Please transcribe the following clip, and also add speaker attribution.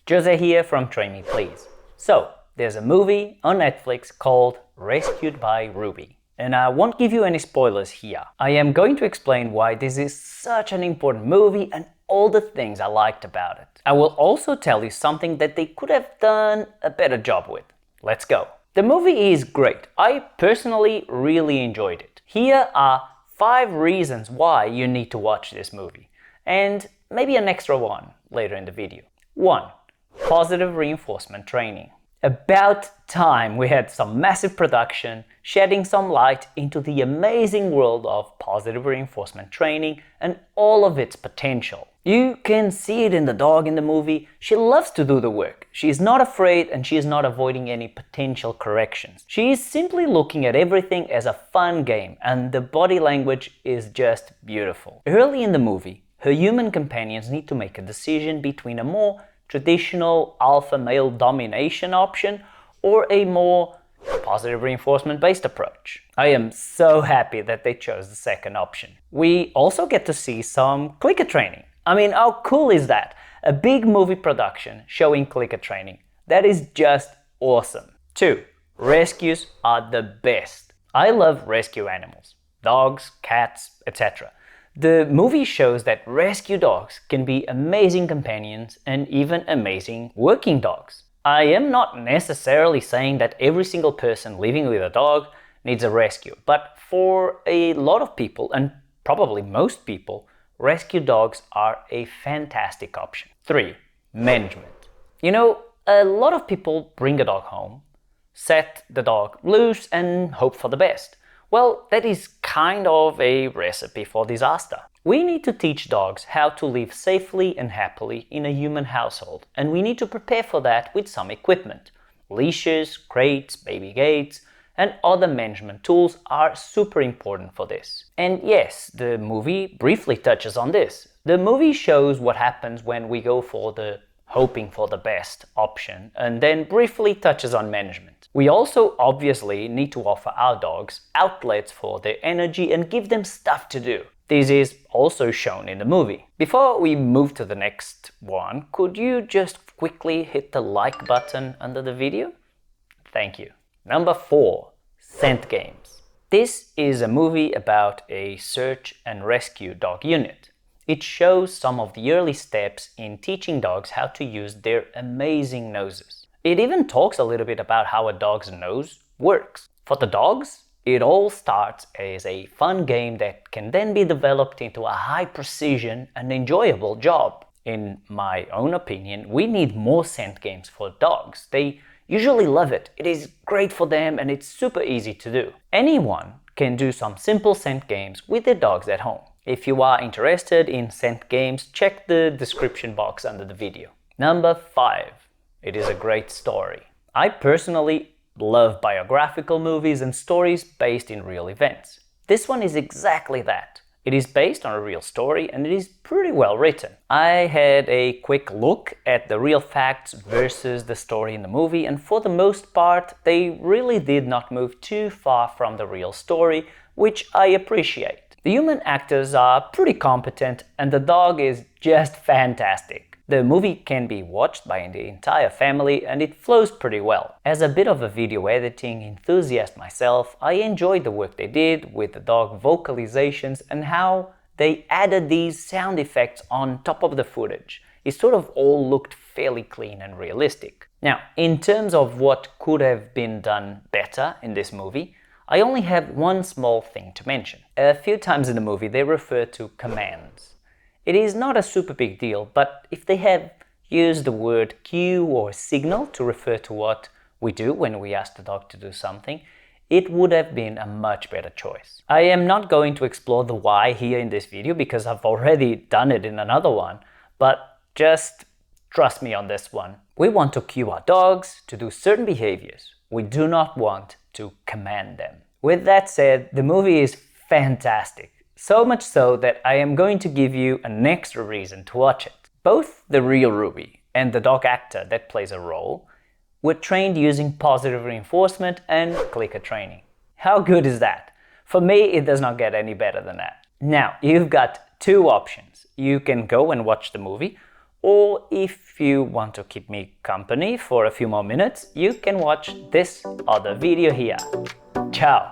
Speaker 1: Jose here from Train Me Please. So, there's a movie on Netflix called Rescued by Ruby. And I won't give you any spoilers here. I am going to explain why this is such an important movie and all the things I liked about it. I will also tell you something that they could have done a better job with. Let's go. The movie is great. I personally really enjoyed it. Here are 5 reasons why you need to watch this movie. And maybe an extra one later in the video. 1. Positive reinforcement training. About time we had some massive production shedding some light into the amazing world of positive reinforcement training and all of its potential. You can see it in the dog in the movie. She loves to do the work. She is not afraid and she is not avoiding any potential corrections. She is simply looking at everything as a fun game, and the body language is just beautiful. Early in the movie, her human companions need to make a decision between a more traditional alpha male domination option or a more positive reinforcement based approach. I am so happy that they chose the second option. We also get to see some clicker training. I mean, how cool is that? A big movie production showing clicker training. That is just awesome. 2. Rescues are the best. I love rescue animals. Dogs, cats, etc. The movie shows that rescue dogs can be amazing companions and even amazing working dogs. I am not necessarily saying that every single person living with a dog needs a rescue, but for a lot of people, and probably most people, rescue dogs are a fantastic option. 3. Management. You know, a lot of people bring a dog home, set the dog loose and hope for the best. Well, that is kind of a recipe for disaster. We need to teach dogs how to live safely and happily in a human household, and we need to prepare for that with some equipment. Leashes, crates, baby gates, and other management tools are super important for this. And yes, the movie briefly touches on this. The movie shows what happens when we go for the hoping for the best option, and then briefly touches on management. We also obviously need to offer our dogs outlets for their energy and give them stuff to do. This is also shown in the movie. Before we move to the next one, could you just quickly hit the like button under the video? Thank you. Number 4. Scent games. This is a movie about a search and rescue dog unit. It shows some of the early steps in teaching dogs how to use their amazing noses. It even talks a little bit about how a dog's nose works. For the dogs, it all starts as a fun game that can then be developed into a high precision and enjoyable job. In my own opinion, we need more scent games for dogs. They usually love it. It is great for them and it's super easy to do. Anyone can do some simple scent games with their dogs at home. If you are interested in scent games, check the description box under the video. Number 5. It is a great story. I personally love biographical movies and stories based in real events. This one is exactly that. It is based on a real story and it is pretty well written. I had a quick look at the real facts versus the story in the movie, and for the most part, they really did not move too far from the real story, which I appreciate. The human actors are pretty competent and the dog is just fantastic. The movie can be watched by the entire family and it flows pretty well. As a bit of a video editing enthusiast myself, I enjoyed the work they did with the dog vocalizations and how they added these sound effects on top of the footage. It sort of all looked fairly clean and realistic. Now, in terms of what could have been done better in this movie, I only have one small thing to mention. A few times in the movie they refer to commands. It is not a super big deal, but if they had used the word cue or signal to refer to what we do when we ask the dog to do something, it would have been a much better choice. I am not going to explore the why here in this video because I've already done it in another one, but just trust me on this one. We want to cue our dogs to do certain behaviors. We do not want to command them. With that said, the movie is fantastic. So much so that I am going to give you an extra reason to watch it. Both the real Ruby and the dog actor that plays a role were trained using positive reinforcement and clicker training. How good is that? For me, it does not get any better than that. Now, you've got 2 options. You can go and watch the movie, or if you want to keep me company for a few more minutes, you can watch this other video here. Ciao!